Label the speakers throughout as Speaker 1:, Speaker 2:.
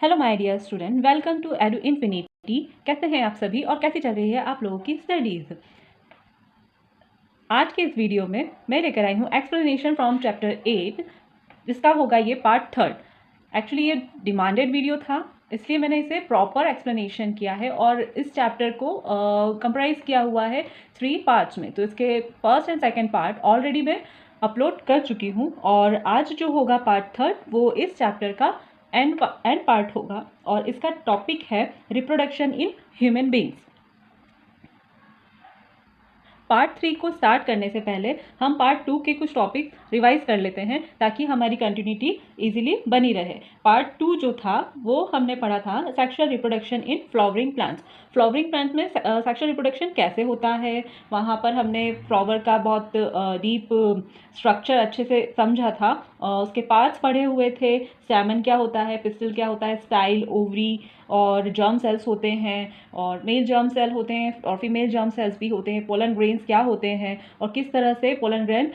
Speaker 1: Hello my dear student, welcome to Edu Infinity. कैसे हैं आप सभी और कैसी चल रही है आप लोगों की स्टडीज़। आज के इस वीडियो में मैं लेकर आई हूँ एक्सप्लेनेशन फ्रॉम चैप्टर 8, जिसका होगा ये पार्ट 3। एक्चुअली ये डिमांडेड वीडियो था, इसलिए मैंने इसे प्रॉपर एक्सप्लेनेशन किया है और इस चैप्टर को कंप्राइज किया हुआ है 3 पार्ट्स में। तो इसके first and second part already मैं अपलोड कर चुकी हूँ और आज जो होगा पार्ट 3 वो इस चैप्टर का एंड पार्ट होगा और इसका टॉपिक है reproduction in human beings. Part 3 को स्टार्ट करने से पहले हम पार्ट 2 के कुछ टॉपिक रिवाइज कर लेते हैं ताकि हमारी कंटिन्यूटी इजीली बनी रहे। पार्ट 2 जो था वो हमने पढ़ा था sexual reproduction in flowering plants. Flowering plants में सेक्सुअल रिप्रोडक्शन कैसे होता है, वहाँ पर हमने फ्लावर का बहुत डीप स्ट्रक्चर अच्छे से समझा था। उसके पार्ट्स पढ़े हुए थे, स्टैमेन क्या होता है, पिस्टल क्या होता है, स्टाइल, ओवरी और जर्म सेल्स होते हैं और मेल जर्म सेल होते हैं और फीमेल जर्म सेल्स भी होते हैं, पोलन ग्रेन्स क्या होते हैं और किस तरह से पोलन ग्रेन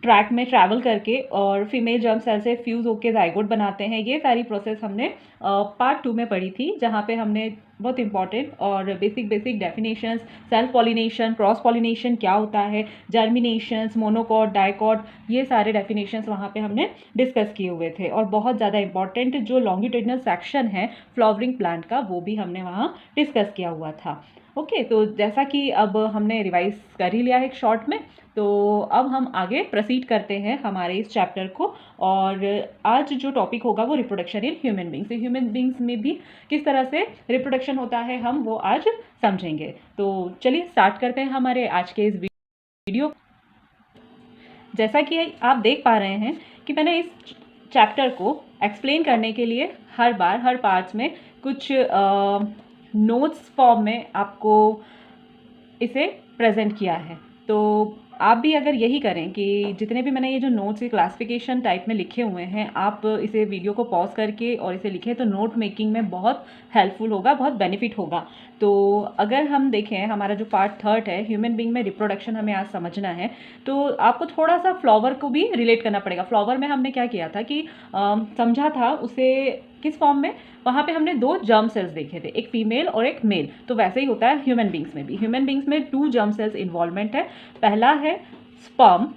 Speaker 1: ट्रैक में ट्रैवल करके और फीमेल जर्म सेल से फ्यूज़ होकर जाइगोट बनाते हैं। ये सारी प्रोसेस हमने पार्ट 2 में पढ़ी थी, जहाँ पे हमने बहुत इंपॉर्टेंट और basic definitions, self pollination, cross pollination क्या होता है, जर्मिनेशंस, मोनोकॉट, डाइकॉट, ये सारे डेफिनेशंस वहाँ पे हमने डिस्कस किए हुए थे। और बहुत ज़्यादा इंपॉर्टेंट जो लॉन्गिट्यूडिनल सेक्शन है फ्लावरिंग प्लांट का, वो भी हमने वहाँ डिस्कस किया हुआ था। ओके, तो जैसा कि अब हमने रिवाइज कर ही लिया है एक शॉर्ट में, तो अब हम आगे प्रोसीड करते हैं हमारे इस चैप्टर को। और आज जो टॉपिक होगा वो reproduction in human beings. Human beings में भी किस तरह से रिप्रोडक्शन होता है हम वो आज समझेंगे। तो चलिए स्टार्ट करते हैं हमारे आज के इस वीडियो। जैसा कि आप देख पा रहे हैं कि मैंने इस चैप्टर को एक्सप्लेन करने के लिए हर बार हर पार्ट्स में कुछ नोट्स फॉर्म में आपको इसे प्रेजेंट किया है। तो आप भी अगर यही करें कि जितने भी मैंने ये जो नोट्स के क्लासिफिकेशन टाइप में लिखे हुए हैं, आप इसे वीडियो को पॉज करके और इसे लिखें तो नोट मेकिंग में बहुत हेल्पफुल होगा, बहुत बेनिफिट होगा। तो अगर हम देखें हमारा जो पार्ट 3 है ह्यूमन बींग में रिप्रोडक्शन हमें आज समझना है, तो आपको थोड़ा सा फ्लावर को भी रिलेट करना पड़ेगा। फ्लावर में हमने क्या किया था कि समझा था उसे किस फॉर्म में, वहाँ पे हमने 2 जर्म सेल्स देखे थे, एक फीमेल और एक मेल। तो वैसे ही होता है ह्यूमन बींग्स में भी। ह्यूमन बींग्स में 2 जर्म सेल्स इन्वॉल्वमेंट है। पहला है स्पर्म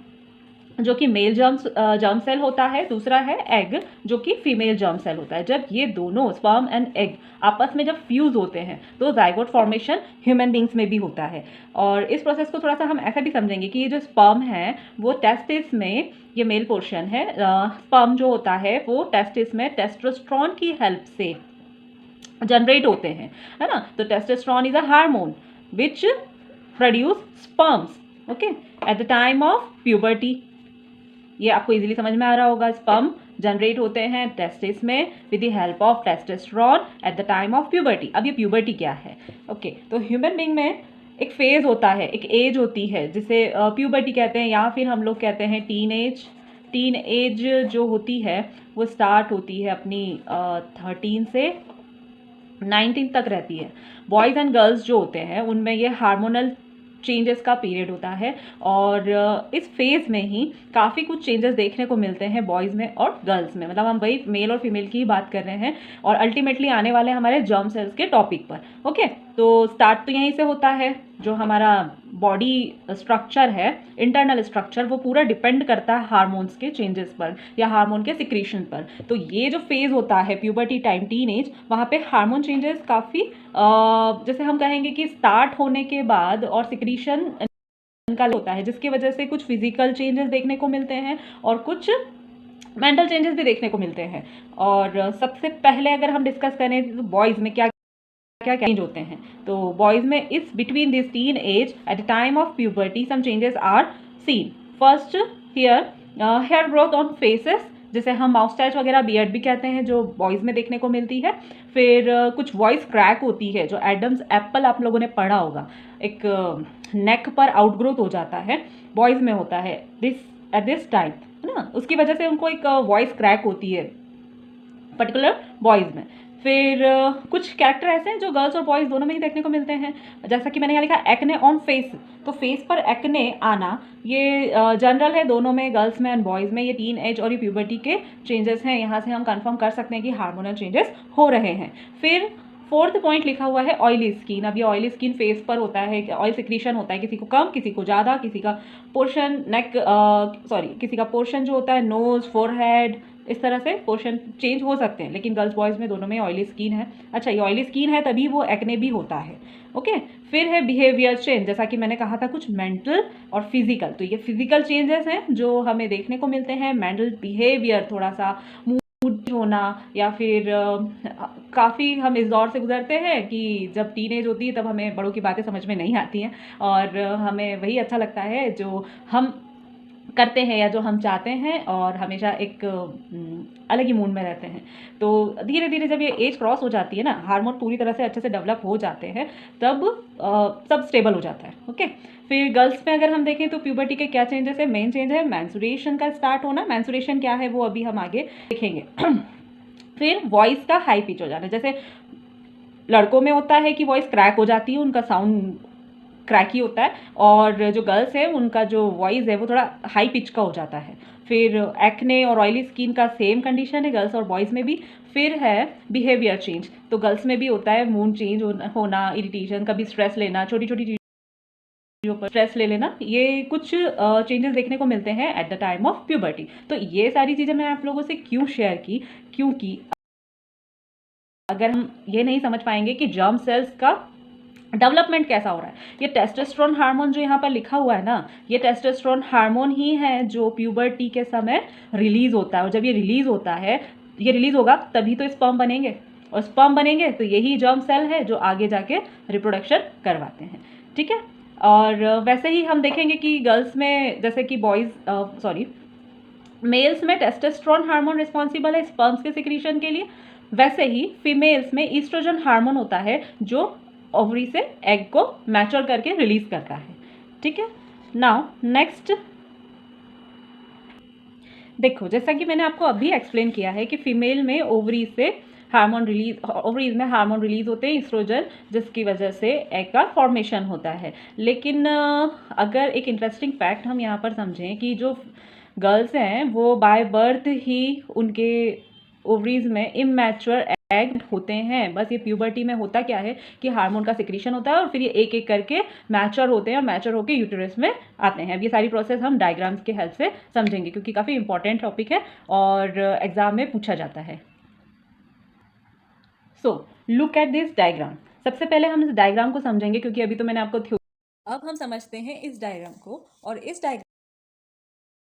Speaker 1: जो कि मेल जर्म सेल होता है, दूसरा है एग जो कि फीमेल जर्म सेल होता है। जब ये दोनों स्पर्म एंड एग आपस में जब फ्यूज होते हैं तो जाइगोट फॉर्मेशन ह्यूमन बींग्स में भी होता है। और इस प्रोसेस को थोड़ा सा हम ऐसा भी समझेंगे कि ये जो स्पर्म है वो टेस्टिस में, ये मेल पोर्शन है, स्पर्म जो होता है वो टेस्टिस में टेस्टोस्टेरोन की हेल्प से जनरेट होते हैं, है ना। तो testosterone is a hormone which produce sperms, okay, eight the time of puberty. ये आपको इजीली समझ में आ रहा होगा। स्पर्म जनरेट होते हैं टेस्टिस में with the help of testosterone eight the time of puberty. अब ये प्यूबर्टी क्या है? ओके, तो ह्यूमन बींग में एक फेज होता है, एक एज होती है जिसे प्यूबर्टी कहते हैं, या फिर हम लोग कहते हैं टीन एज। टीन एज जो होती है वो स्टार्ट होती है अपनी 13 से 19 तक रहती है। बॉयज़ एंड गर्ल्स जो होते हैं उनमें ये हार्मोनल चेंजेस का पीरियड होता है और इस फेज़ में ही काफ़ी कुछ चेंजेस देखने को मिलते हैं बॉयज़ में और गर्ल्स में। मतलब हम वही मेल और फीमेल की ही बात कर रहे हैं और अल्टीमेटली आने वाले हमारे जर्म सेल्स के टॉपिक पर। ओके, तो स्टार्ट तो यहीं से होता है। जो हमारा बॉडी स्ट्रक्चर है, इंटरनल स्ट्रक्चर, वो पूरा डिपेंड करता है हार्मोन्स के चेंजेस पर या हार्मोन के सिक्रीशन पर। तो ये जो फेज़ होता है प्यूबर्टी टाइम, टीन एज, वहाँ पे हार्मोन चेंजेस काफ़ी जैसे हम कहेंगे कि स्टार्ट होने के बाद और सिक्रीशन का होता है, जिसकी वजह से कुछ फिजिकल चेंजेस देखने को मिलते हैं और कुछ मेंटल चेंजेस भी देखने को मिलते हैं। और सबसे पहले अगर हम डिस्कस करें तो बॉयज़ में क्या क्या चेंज होते हैं, तो बॉयज़ में इस between this teen age at the time of puberty some changes are seen. First here hair growth on faces, जिसे हम माउस्टैच वगैरह बियर्ड भी कहते हैं, जो बॉयज़ में देखने को मिलती है। फिर कुछ वॉइस क्रैक होती है, जो एडम्स एप्पल आप लोगों ने पढ़ा होगा, एक नेक पर आउटग्रोथ हो जाता है, बॉयज़ में होता है दिस एट दिस टाइम, है ना। उसकी वजह से उनको एक वॉइस क्रैक होती है पर्टिकुलर बॉयज़ में। फिर कुछ कैरेक्टर ऐसे हैं जो गर्ल्स और बॉयज़ दोनों में ही देखने को मिलते हैं, जैसा कि मैंने यहाँ लिखा एक्ने ऑन फेस। तो फेस पर एक्ने आना ये जनरल है दोनों में, गर्ल्स में एंड बॉयज़ में। ये टीन एज और ये प्यूबर्टी के चेंजेस हैं, यहाँ से हम कंफर्म कर सकते हैं कि हार्मोनल चेंजेस हो रहे हैं। फिर फोर्थ पॉइंट लिखा हुआ है ऑयली स्किन। अब ये ऑयली स्किन फेस पर होता है, ऑयल सिक्रीशन होता है, किसी को कम किसी को ज़्यादा, किसी का पोर्शन नेक किसी का पोर्शन जो होता है नोज फोरहेड, इस तरह से पोर्शन चेंज हो सकते हैं, लेकिन गर्ल्स बॉयज़ में दोनों में ऑयली स्किन है। अच्छा, ये ऑयली स्किन है तभी वो एक्ने भी होता है। ओके, फिर है बिहेवियर चेंज, जैसा कि मैंने कहा था कुछ मेंटल और फिजिकल। तो ये फिजिकल चेंजेस हैं जो हमें देखने को मिलते हैं। मेंटल बिहेवियर थोड़ा सा मूड होना, या फिर काफ़ी हम इस दौर से गुजरते हैं कि जब टीनेज होती है तब हमें बड़ों की बातें समझ में नहीं आती हैं, और हमें वही अच्छा लगता है जो हम करते हैं या जो हम चाहते हैं, और हमेशा एक अलग ही मूड में रहते हैं। तो धीरे धीरे जब ये एज क्रॉस हो जाती है ना, हार्मोन पूरी तरह से अच्छे से डेवलप हो जाते हैं, तब सब स्टेबल हो जाता है। ओके, फिर गर्ल्स में अगर हम देखें तो प्यूबर्टी के क्या चेंजेस है। मेन चेंज है मैंसुरेशन का स्टार्ट होना। मैंसुरेशन क्या है वो अभी हम आगे देखेंगे। फिर वॉइस का हाई पिच हो जाना, जैसे लड़कों में होता है कि वॉइस क्रैक हो जाती है, उनका साउंड क्रैकी होता है, और जो गर्ल्स है उनका जो वॉइस है वो थोड़ा हाई पिच का हो जाता है। फिर एक्ने और ऑयली स्किन का सेम कंडीशन है गर्ल्स और बॉयज़ में भी। फिर है बिहेवियर चेंज, तो गर्ल्स में भी होता है मूड चेंज होना, इरिटेशन, कभी स्ट्रेस लेना, छोटी छोटी चीज़ों पर स्ट्रेस ले लेना, ये कुछ चेंजेस देखने को मिलते हैं eight the time of puberty. तो ये सारी चीज़ें मैं आप लोगों से क्यों शेयर की, क्योंकि अगर हम ये नहीं समझ पाएंगे कि जर्म सेल्स का डेवलपमेंट कैसा हो रहा है। ये टेस्टोस्टेरोन हार्मोन जो यहाँ पर लिखा हुआ है ना, ये टेस्टोस्टेरोन हार्मोन ही है जो प्यूबर्टी के समय रिलीज होता है, और जब ये रिलीज होता है, ये रिलीज होगा तभी तो स्पर्म बनेंगे, और स्पर्म बनेंगे तो यही जर्म सेल है जो आगे जाके रिप्रोडक्शन करवाते हैं। ठीक है, और वैसे ही हम देखेंगे कि गर्ल्स में जैसे कि मेल्स में टेस्टोस्टेरोन हार्मोन रिस्पॉन्सिबल है स्पर्म्स के सिक्रीशन के लिए, वैसे ही फीमेल्स में ईस्ट्रोजन हार्मोन होता है जो ओवरी से एग को मैच्योर करके रिलीज करता है। ठीक है, नाउ नेक्स्ट देखो, जैसा कि मैंने आपको अभी एक्सप्लेन किया है कि फीमेल में ओवरी से ओवरीज में हार्मोन रिलीज होते हैं ईस्ट्रोजन, जिसकी वजह से एग का फॉर्मेशन होता है। लेकिन अगर एक इंटरेस्टिंग फैक्ट हम यहाँ पर समझें कि जो गर्ल्स हैं वो बाय बर्थ ही उनके ओवरीज में इमैच्योर एग होते हैं। बस ये प्यूबर्टी में होता क्या है कि हार्मोन का सिक्रीशन होता है, और फिर ये एक एक करके मैच्योर होते हैं, और मैच्योर होकर यूटेरस में आते हैं। अब ये सारी प्रोसेस हम डायग्राम्स के हेल्प से समझेंगे, क्योंकि काफ़ी इंपॉर्टेंट टॉपिक है और एग्जाम में पूछा जाता है। So look at this diagram. सबसे पहले हम इस डायग्राम को समझेंगे, क्योंकि अभी तो मैंने आपको अब हम समझते हैं इस डायग्राम को, और इस डायग्राम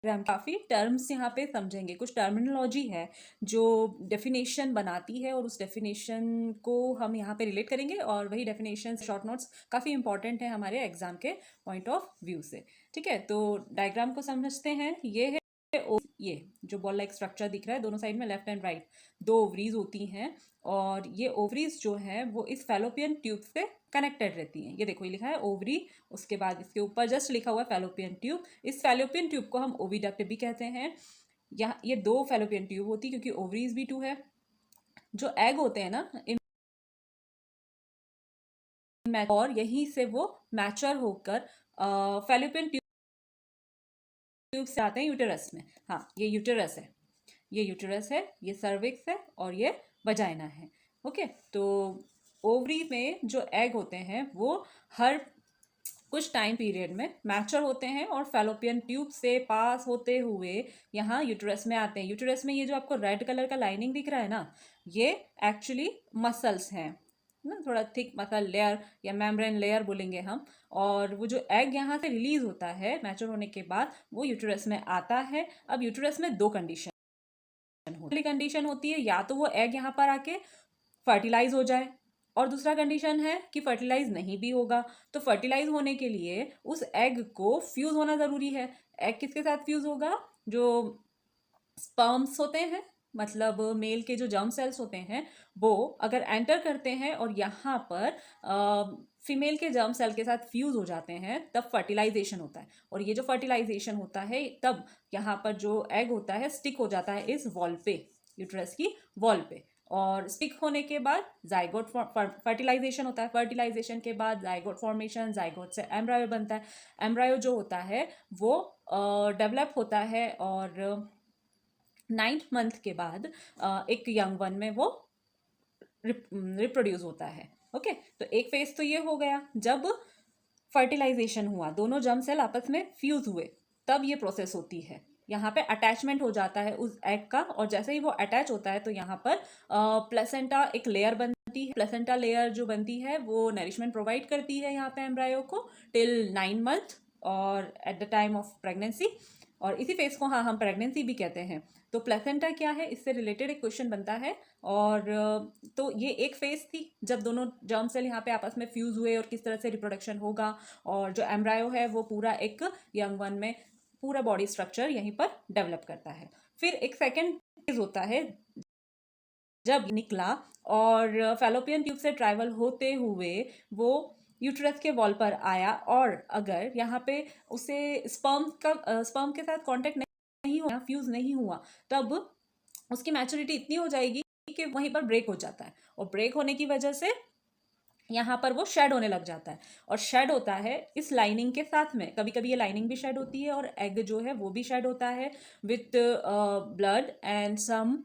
Speaker 1: हम काफ़ी टर्म्स यहाँ पे समझेंगे। कुछ टर्मिनोलॉजी है जो डेफिनेशन बनाती है, और उस डेफिनेशन को हम यहाँ पे रिलेट करेंगे, और वही डेफिनेशन शॉर्ट नोट्स काफ़ी इंपॉर्टेंट है हमारे एग्जाम के पॉइंट ऑफ व्यू से। ठीक है, तो डायग्राम को समझते हैं। ये है ये जो बॉल लाइक स्ट्रक्चर दिख रहा है, दोनों साइड में लेफ्ट एंड राइट दो ओवरीज होती हैं, और ये ओवरीज जो है वो इस फैलोपियन ट्यूब से कनेक्टेड रहती हैं। ये देखो, ये लिखा है ओवरी, उसके बाद इसके ऊपर जस्ट लिखा हुआ है फैलोपियन ट्यूब। इस फैलोपियन ट्यूब को हम ओविडक्ट भी कहते हैं। यहाँ ये दो फैलोपियन ट्यूब होती है, क्योंकि ओवरीज भी टू है। जो एग होते हैं ना, और यहीं से वो मैच्योर होकर फैलोपियन ट्यूब से आते हैं यूटेरस में। हाँ, ये यूटेरस है, ये यूटेरस है, ये सर्विक्स है, और ये वजाइना है। ओके, तो ओवरी में जो एग होते हैं वो हर कुछ टाइम पीरियड में मैच्योर होते हैं, और फैलोपियन ट्यूब से पास होते हुए यहाँ यूटेरस में आते हैं। यूटेरस में ये जो आपको रेड कलर का लाइनिंग दिख रहा है ना, ये एक्चुअली मसल्स हैं ना, थोड़ा थिक मसल लेयर या मेम्ब्रेन लेयर बोलेंगे हम। और वो जो एग यहाँ से रिलीज होता है मैच्योर होने के बाद, वो यूटेरस में आता है। अब यूटेरस में दो कंडीशन पहली कंडीशन होती है, या तो वो एग यहाँ पर आके फर्टिलाइज हो जाए, और दूसरा कंडीशन है कि फर्टिलाइज नहीं भी होगा। तो फर्टिलाइज होने के लिए उस एग को फ्यूज होना जरूरी है। एग किसके साथ फ्यूज होगा? जो स्पर्म्स होते हैं, मतलब मेल के जो जर्म सेल्स होते हैं, वो अगर एंटर करते हैं और यहाँ पर फीमेल के जर्म सेल के साथ फ्यूज हो जाते हैं, तब फर्टिलाइजेशन होता है। और ये जो फर्टिलाइजेशन होता है, तब यहाँ पर जो एग होता है स्टिक हो जाता है इस वॉल पे, यूट्रस की वॉल पे। और स्टिक होने के बाद जाइगोट फर्टिलाइजेशन होता है, फर्टिलाइजेशन के बाद जाइगोट फॉर्मेशन, जाइगोट से एम्ब्रायो बनता है, एम्ब्रायो जो होता है वो डेवलप होता है और 9th मंथ के बाद एक यंग वन में वो रिप्रोड्यूस होता है। ओके, तो एक फेज तो ये हो गया, जब फर्टिलाइजेशन हुआ, दोनों जर्म सेल आपस में फ्यूज हुए, तब ये प्रोसेस होती है। यहाँ पे अटैचमेंट हो जाता है उस एग का, और जैसे ही वो अटैच होता है तो यहाँ पर प्लेसेंटा एक लेयर बनती है। प्लेसेंटा लेयर जो बनती है वो नरिशमेंट प्रोवाइड करती है यहाँ पे एम्ब्रायो को टिल 9 मंथ और eight the time of pregnancy, और इसी फेज को हाँ हम प्रेगनेंसी भी कहते हैं। तो प्लेसेंटा क्या है, इससे रिलेटेड एक क्वेश्चन बनता है। और तो ये एक फेज थी जब दोनों जर्म सेल यहाँ पे आपस में फ्यूज हुए और किस तरह से रिप्रोडक्शन होगा, और जो एम्ब्रायो है वो पूरा एक यंग वन में पूरा बॉडी स्ट्रक्चर यहीं पर डेवलप करता है। फिर एक सेकेंड फेज होता है जब निकला और फैलोपियन ट्यूब से ट्रैवल होते हुए वो यूट्रस के वॉल पर आया, और अगर यहाँ पे उसे स्पर्म के साथ कांटेक्ट नहीं हुआ, फ्यूज नहीं हुआ, तब उसकी मैच्योरिटी इतनी हो जाएगी कि वहीं पर ब्रेक हो जाता है, और ब्रेक होने की वजह से यहाँ पर वो शेड होने लग जाता है। और शेड होता है इस लाइनिंग के साथ में, कभी कभी ये लाइनिंग भी शेड होती है और एग जो है वो भी शेड होता है with blood and some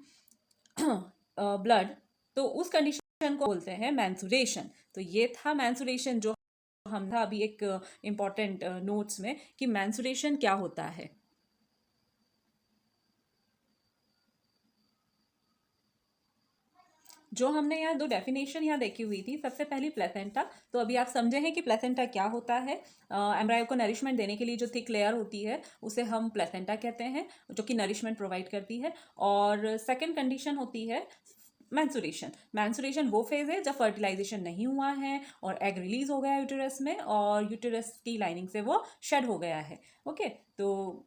Speaker 1: blood. तो उस कंडीशन को बोलते हैं मैंसुरेशन। तो ये था मैंसुरेशन, जो हम था अभी एक इम्पॉर्टेंट नोट्स में कि मैंसुरेशन क्या होता है। जो हमने यहाँ दो डेफिनेशन यहाँ देखी हुई थी, सबसे पहली प्लेसेंटा। तो अभी आप समझे हैं कि प्लेसेंटा क्या होता है। एम्ब्रायो को नरिशमेंट देने के लिए जो थिक लेयर होती है उसे हम प्लेसेंटा कहते हैं, जो कि नरिशमेंट प्रोवाइड करती है। और सेकेंड कंडीशन होती है मैंसुरेशन। मैंसुरेशन वो फेज है जब फर्टिलाइजेशन नहीं हुआ है और एग रिलीज हो गया यूटेरस में, और यूटेरस की लाइनिंग से वो शेड हो गया है। ओके, तो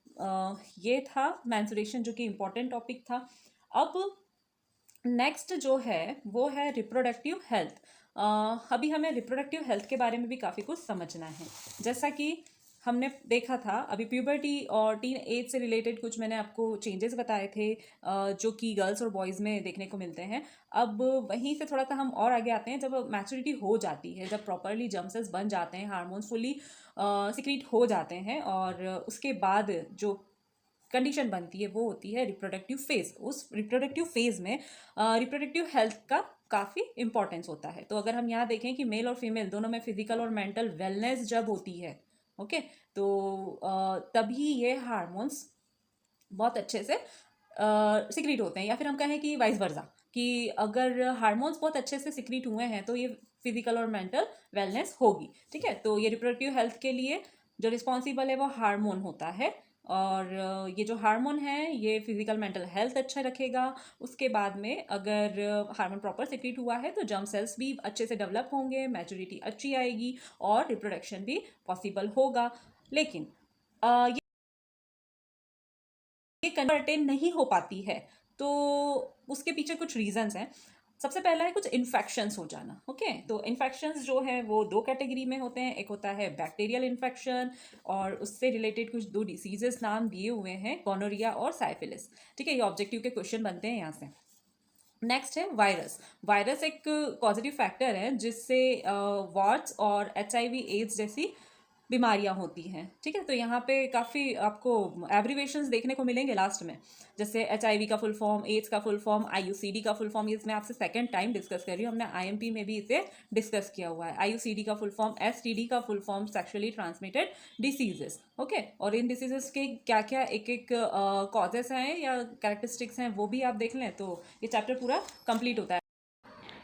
Speaker 1: ये था मैंसुरेशन, जो कि इम्पोर्टेंट टॉपिक था। अब नेक्स्ट जो है वो है रिप्रोडक्टिव हेल्थ। अभी हमें रिप्रोडक्टिव हेल्थ के बारे में भी काफ़ी कुछ समझना है। जैसा कि हमने देखा था अभी प्यूबर्टी और टीन एज से रिलेटेड कुछ मैंने आपको चेंजेस बताए थे जो कि गर्ल्स और बॉयज़ में देखने को मिलते हैं। अब वहीं से थोड़ा सा हम और आगे आते हैं, जब मैच्योरिटी हो जाती है, जब प्रॉपरली जर्म सेल्स बन जाते हैं, हार्मोन्स फुली सिक्रीट हो जाते हैं, और उसके बाद जो कंडीशन बनती है वो होती है रिप्रोडक्टिव फेज। उस रिप्रोडक्टिव फेज में रिप्रोडक्टिव हेल्थ का काफ़ी इंपॉर्टेंस होता है। तो अगर हम यहाँ देखें कि मेल और फीमेल दोनों में फिजिकल और मेंटल वेलनेस जब होती है, ओके, तो तभी ये हार्मोन्स बहुत अच्छे से सिक्रीट होते हैं। या फिर हम कहें कि वाइस वर्सा, कि अगर हार्मोन्स बहुत अच्छे से सिक्रीट हुए हैं तो ये फिजिकल और मेंटल वेलनेस होगी। ठीक है, तो ये रिप्रोडक्टिव हेल्थ के लिए जो रिस्पॉन्सिबल है वो हार्मोन होता है, और ये जो हार्मोन है ये फिजिकल मेंटल हेल्थ अच्छा रखेगा। उसके बाद में अगर हार्मोन प्रॉपर सिक्रीट हुआ है तो जर्म सेल्स भी अच्छे से डेवलप होंगे, मैच्योरिटी अच्छी आएगी और रिप्रोडक्शन भी पॉसिबल होगा। लेकिन ये कंटेन नहीं हो पाती है, तो उसके पीछे कुछ रीजंस हैं। सबसे पहला है कुछ इन्फेक्शंस हो जाना। ओके, तो इन्फेक्शंस जो है वो दो कैटेगरी में होते हैं। एक होता है बैक्टीरियल इन्फेक्शन, और उससे रिलेटेड कुछ दो डिसीजेस नाम दिए हुए हैं, गोनोरिया और साइफिलिस। ठीक है, ये ऑब्जेक्टिव के क्वेश्चन बनते हैं यहाँ से। नेक्स्ट है वायरस। वायरस एक पॉजिटिव फैक्टर है जिससे वॉट्स और HIV एड्स जैसी बीमारियां होती हैं। ठीक है, तो यहाँ पे काफ़ी आपको एब्रीवेशंस देखने को मिलेंगे लास्ट में, जैसे HIV का फुल फॉर्म, एड्स का फुल फॉर्म, IUCD का फुल फॉर्म। ये मैं आपसे सेकंड टाइम डिस्कस कर रही हूँ, हमने IMP में भी इसे डिस्कस किया हुआ है। IUCD का फुल फॉर्म, STD का full form, sexually transmitted diseases. Okay, और इन डिसीजेस के क्या क्या एक एक कॉजेस हैं या कैरेक्टरिस्टिक्स हैं वो भी आप देख लें तो ये चैप्टर पूरा कंप्लीट होता है।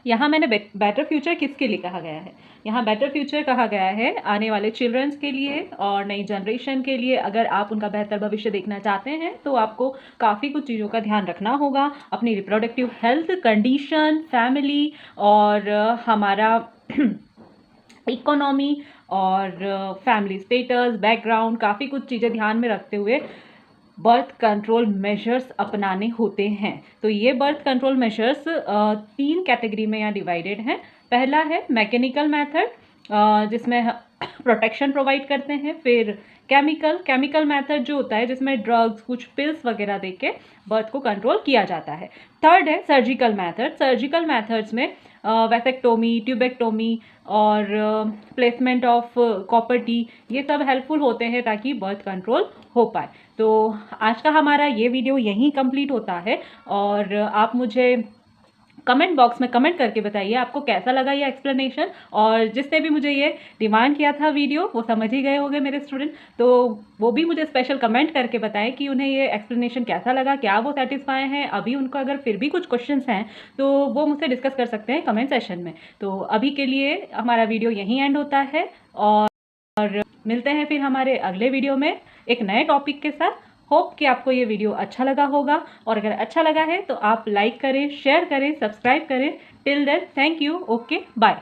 Speaker 1: यहाँ मैंने बेटर फ्यूचर किसके लिए कहा गया है, यहाँ बेटर फ्यूचर कहा गया है आने वाले चिल्ड्रंस के लिए और नई जनरेशन के लिए। अगर आप उनका बेहतर भविष्य देखना चाहते हैं तो आपको काफ़ी कुछ चीज़ों का ध्यान रखना होगा, अपनी रिप्रोडक्टिव हेल्थ कंडीशन, फैमिली और हमारा इकोनॉमी और फैमिली स्टेटस, बैकग्राउंड, काफ़ी कुछ चीज़ें ध्यान में रखते हुए बर्थ कंट्रोल मेजर्स अपनाने होते हैं। तो ये बर्थ कंट्रोल मेजर्स 3 कैटेगरी में यहाँ डिवाइडेड हैं। पहला है मैकेनिकल मेथड, जिसमें प्रोटेक्शन प्रोवाइड करते हैं। फिर केमिकल मेथड जो होता है जिसमें ड्रग्स, कुछ पिल्स वगैरह दे के बर्थ को कंट्रोल किया जाता है। थर्ड है सर्जिकल मेथड। सर्जिकल मेथड्स में वैसेक्टोमी, ट्यूबेक्टोमी और प्लेसमेंट ऑफ कॉपर टी, ये सब हेल्पफुल होते हैं ताकि बर्थ कंट्रोल हो पाए। तो आज का हमारा ये वीडियो यहीं कंप्लीट होता है और आप मुझे कमेंट बॉक्स में कमेंट करके बताइए आपको कैसा लगा ये एक्सप्लेनेशन। और जिसने भी मुझे ये डिमांड किया था वीडियो, वो समझ ही गए होंगे मेरे स्टूडेंट, तो वो भी मुझे स्पेशल कमेंट करके बताएं कि उन्हें ये एक्सप्लेनेशन कैसा लगा, क्या वो सेटिस्फाई हैं। अभी उनको अगर फिर भी कुछ क्वेश्चंस हैं तो वो मुझसे डिस्कस कर सकते हैं कमेंट सेशन में। तो अभी के लिए हमारा वीडियो यहीं एंड होता है और मिलते हैं फिर हमारे अगले वीडियो में एक नए टॉपिक के साथ। होप कि आपको ये वीडियो अच्छा लगा होगा, और अगर अच्छा लगा है तो आप लाइक करें, शेयर करें, सब्सक्राइब करें। Till then, thank you, okay, bye.